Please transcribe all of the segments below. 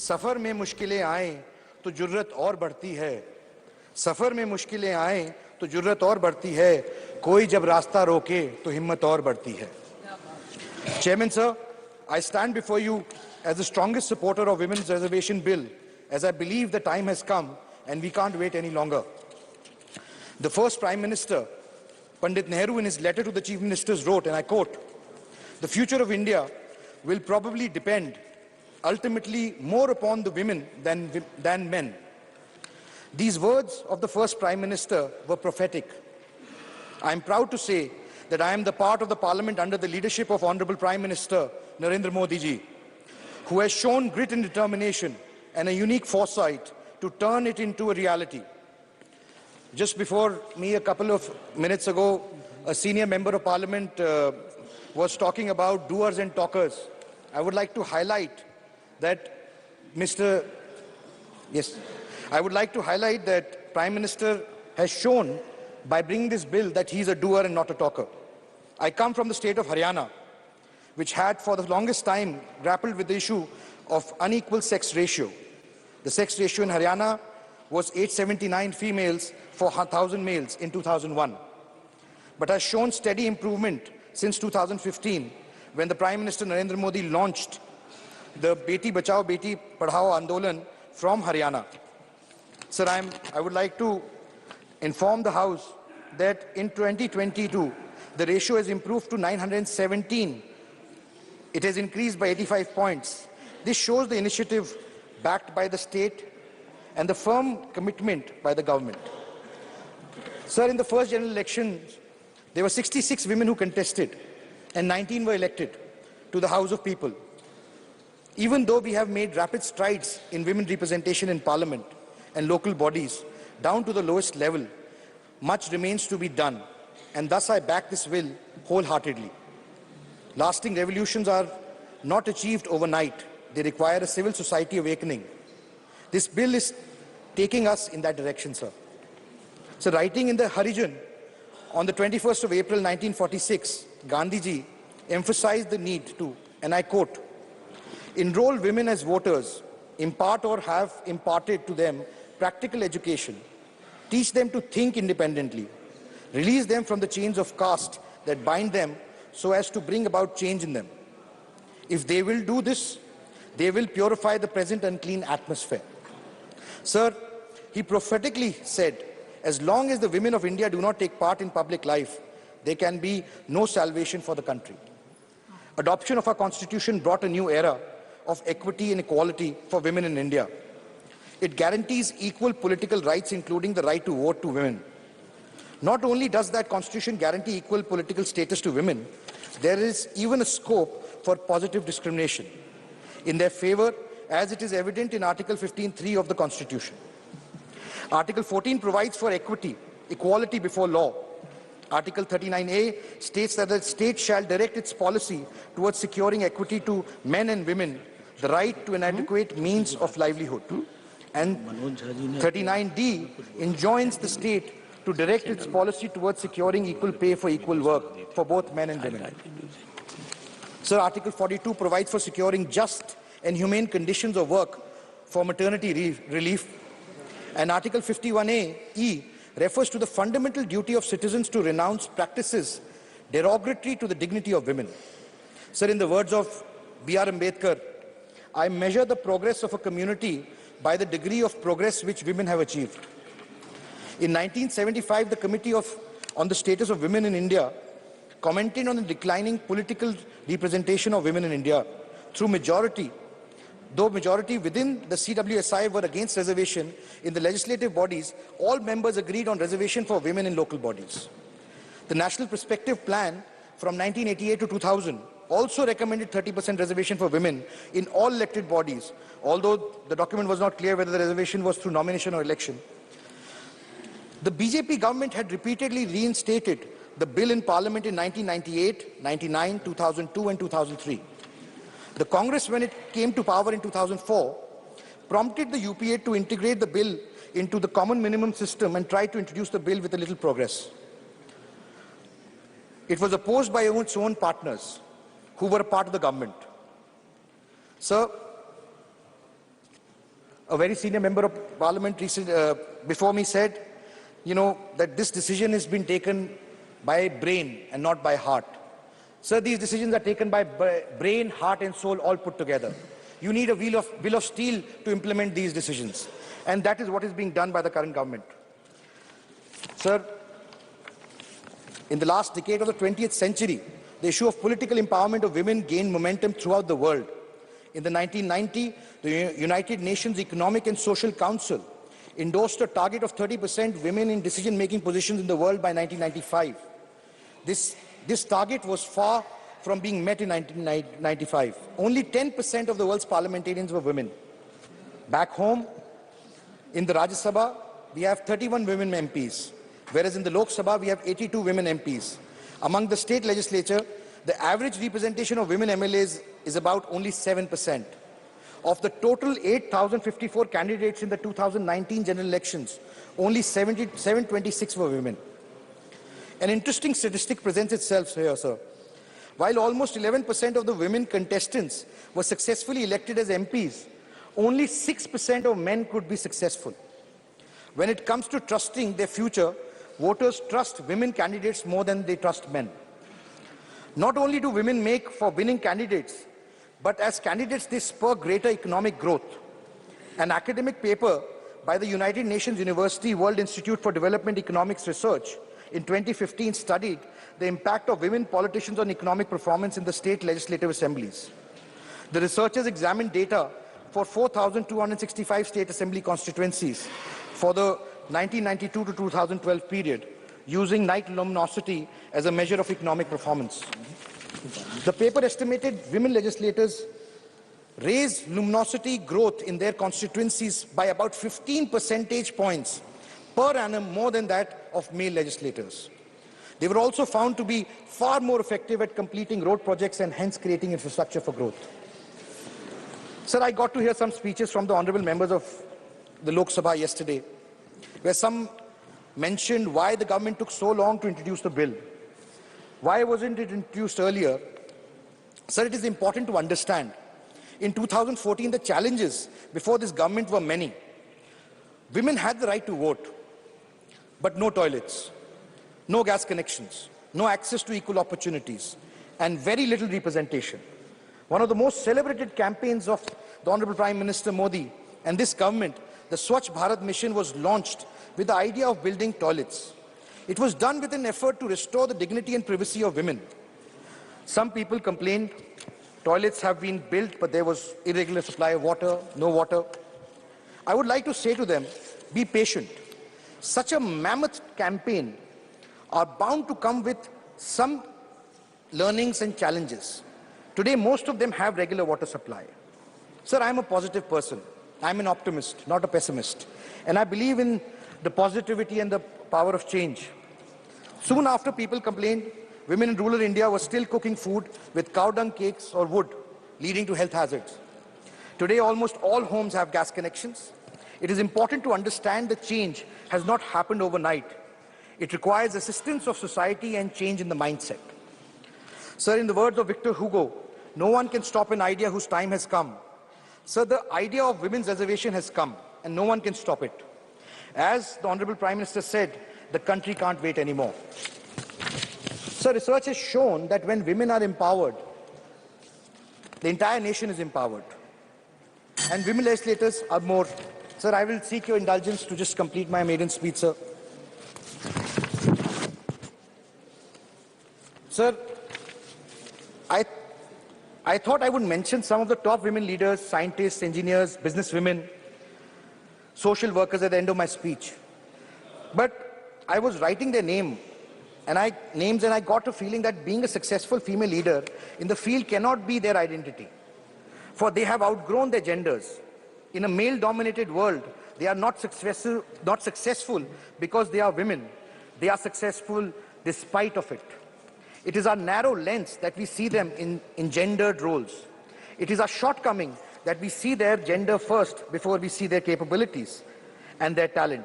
सफर में मुश्किलें आए तो जुर्रत और बढ़ती है, सफर में मुश्किलें आए तो जुर्रत और बढ़ती है, कोई जब रास्ता रोके तो हिम्मत और बढ़ती है. Chairman sir, I stand before you as the strongest supporter of women's reservation bill, as I believe the time has come and we can't wait any longer. The first Prime Minister, Pandit Nehru, in his letter to the Chief Ministers wrote, and I quote, "The future of India will probably depend ultimately more upon the women than men." These words of the first Prime Minister were prophetic. I am proud to say that I am the part of the Parliament under the leadership of Honorable Prime Minister Narendra Modi ji, who has shown grit and determination and a unique foresight to turn it into a reality. Just before me, a couple of minutes ago, a senior member of Parliament was talking about doers and talkers. I would like to highlight that I would like to highlight that Prime Minister has shown by bringing this bill that he is a doer and not a talker. I come from the state of Haryana, which had for the longest time grappled with the issue of unequal sex ratio. The sex ratio in Haryana was 879 females for 1,000 males in 2001, but has shown steady improvement since 2015, when the Prime Minister Narendra Modi launched the Beti Bachao Beti Padhao Andolan from Haryana. Sir, I would like to inform the House that in 2022, the ratio has improved to 917. It has increased by 85 points. This shows the initiative backed by the state and the firm commitment by the government. Sir, in the first general elections, there were 66 women who contested and 19 were elected to the House of People. Even though we have made rapid strides in women representation in Parliament and local bodies down to the lowest level, much remains to be done, and thus I back this bill wholeheartedly. Lasting revolutions are not achieved overnight. They require a civil society awakening. This bill is taking us in that direction, sir. So, writing in the Harijan on the 21st of April 1946, Gandhiji emphasized the need to, and I quote, "Enroll women as voters, impart or have imparted to them practical education, teach them to think independently, release them from the chains of caste that bind them so as to bring about change in them. If they will do this, they will purify the present unclean atmosphere." Sir, he prophetically said, as long as the women of India do not take part in public life, there can be no salvation for the country. Adoption of our constitution brought a new era of equity and equality for women in India. It guarantees equal political rights, including the right to vote to women. Not only does that constitution guarantee equal political status to women, there is even a scope for positive discrimination in their favor, as it is evident in Article 15(3) of the Constitution. Article 14 provides for equality before law. Article 39A states that the state shall direct its policy towards securing equity to men and women, the right to an adequate means of livelihood. And 39D enjoins the state to direct its policy towards securing equal pay for equal work for both men and women. Sir, Article 42 provides for securing just and humane conditions of work for maternity relief. And Article 51A(e) refers to the fundamental duty of citizens to renounce practices derogatory to the dignity of women. Sir, in the words of B.R. Ambedkar, "I measure the progress of a community by the degree of progress which women have achieved." In 1975, the Committee on the Status of Women in India commented on the declining political representation of women in India through majority. Though majority within the CWSI were against reservation in the legislative bodies, all members agreed on reservation for women in local bodies. The National Perspective Plan from 1988 to 2000 also recommended 30% reservation for women in all elected bodies, although the document was not clear whether the reservation was through nomination or election. The BJP government had repeatedly reinstated the bill in Parliament in 1998, 99, 2002 and 2003. The Congress, when it came to power in 2004, prompted the UPA to integrate the bill into the common minimum system and tried to introduce the bill with a little progress. It was opposed by its own partners who were a part of the government. Sir, A very senior member of parliament before me said, that this decision has been taken by brain and not by heart. Sir, these decisions are taken by brain, heart and soul all put together. You need a will of steel to implement these decisions. And that is what is being done by the current government. Sir, in the last decade of the 20th century, the issue of political empowerment of women gained momentum throughout the world. In the 1990, the United Nations Economic and Social Council endorsed a target of 30% women in decision-making positions in the world by 1995. This target was far from being met in 1995. Only 10% of the world's parliamentarians were women. Back home, in the Rajya Sabha, we have 31 women MPs, whereas in the Lok Sabha, we have 82 women MPs. Among the state legislature, the average representation of women MLAs is about only 7%. Of the total 8,054 candidates in the 2019 general elections, only 726 were women. An interesting statistic presents itself here, sir. While almost 11% of the women contestants were successfully elected as MPs, only 6% of men could be successful. When it comes to trusting their future, voters trust women candidates more than they trust men. Not only do women make for winning candidates, but as candidates they spur greater economic growth. An academic paper by the United Nations University World Institute for Development Economics Research in 2015 studied the impact of women politicians on economic performance in the state legislative assemblies. The researchers examined data for 4,265 state assembly constituencies for the 1992 to 2012 period, using night luminosity as a measure of economic performance. The paper estimated women legislators raised luminosity growth in their constituencies by about 15 percentage points per annum more than that of male legislators. They were also found to be far more effective at completing road projects and hence creating infrastructure for growth. Sir, I got to hear some speeches from the honorable members of the Lok Sabha yesterday, where some mentioned why the government took so long to introduce the bill. Why wasn't it introduced earlier? Sir, it is important to understand. In 2014, the challenges before this government were many. Women had the right to vote, but no toilets, no gas connections, no access to equal opportunities, and very little representation. One of the most celebrated campaigns of the Honorable Prime Minister Modi and this government, the Swachh Bharat mission, was launched with the idea of building toilets. It was done with an effort to restore the dignity and privacy of women. Some people complained toilets have been built, but there was irregular supply of water, no water. I would like to say to them, be patient. Such a mammoth campaign are bound to come with some learnings and challenges. Today, most of them have regular water supply. Sir, I'm a positive person. I'm an optimist, not a pessimist. And I believe in the positivity and the power of change. Soon after people complained, women in rural India were still cooking food with cow dung cakes or wood, leading to health hazards. Today, almost all homes have gas connections. It is important to understand the change has not happened overnight. It requires assistance of society and change in the mindset. Sir, in the words of Victor Hugo, no one can stop an idea whose time has come. Sir, the idea of women's reservation has come, and no one can stop it. As the Honorable Prime Minister said, the country can't wait anymore. Sir, research has shown that when women are empowered, the entire nation is empowered. And women legislators are more. Sir, I will seek your indulgence to just complete my maiden speech, sir. Sir, I thought I would mention some of the top women leaders, scientists, engineers, businesswomen, social workers at the end of my speech. But I was writing their names and I got a feeling that being a successful female leader in the field cannot be their identity. For they have outgrown their genders. In a male-dominated world, they are not successful because they are women. They are successful despite of it. It is our narrow lens that we see them in gendered roles. It is our shortcoming that we see their gender first before we see their capabilities and their talent.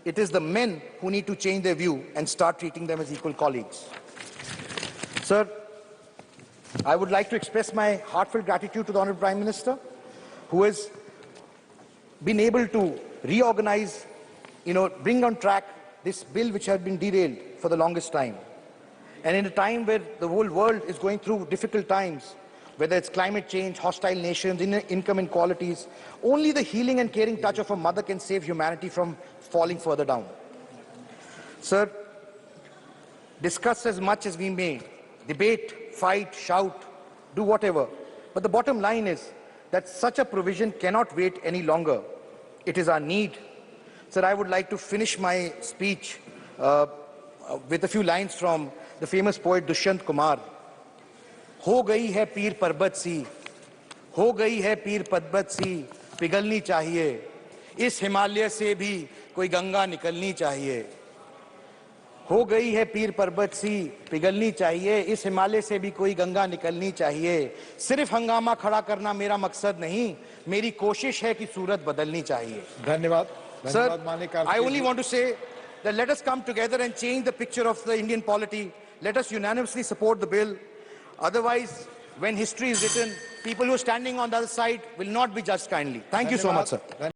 It is the men who need to change their view and start treating them as equal colleagues. Sir, I would like to express my heartfelt gratitude to the Honorable Prime Minister, who has been able to reorganize, bring on track this bill which had been derailed for the longest time. And in a time where the whole world is going through difficult times, whether it's climate change, hostile nations, income inequalities, only the healing and caring touch of a mother can save humanity from falling further down. Sir, discuss as much as we may, debate, fight, shout, do whatever. But the bottom line is that such a provision cannot wait any longer. It is our need. Sir, I would like to finish my speech with a few lines from the famous poet Dushyant Kumar. हो गई है पीर पर्वत सी, हो गई है पीर पर्वत सी, पिघलनी चाहिए, इस हिमालय से भी कोई गंगा निकलनी चाहिए. हो गई है पीर पर्वत सी, पिघलनी चाहिए, इस हिमालय से भी कोई गंगा निकलनी चाहिए. सिर्फ हंगामा खड़ा करना मेरा मकसद नहीं, मेरी कोशिश है कि सूरत बदलनी चाहिए. धन्यवाद. Sir, I only want to say that let us come together and change the picture of the Indian polity. Let us unanimously support the bill. Otherwise, when history is written, people who are standing on the other side will not be judged kindly. Thank you so much, sir.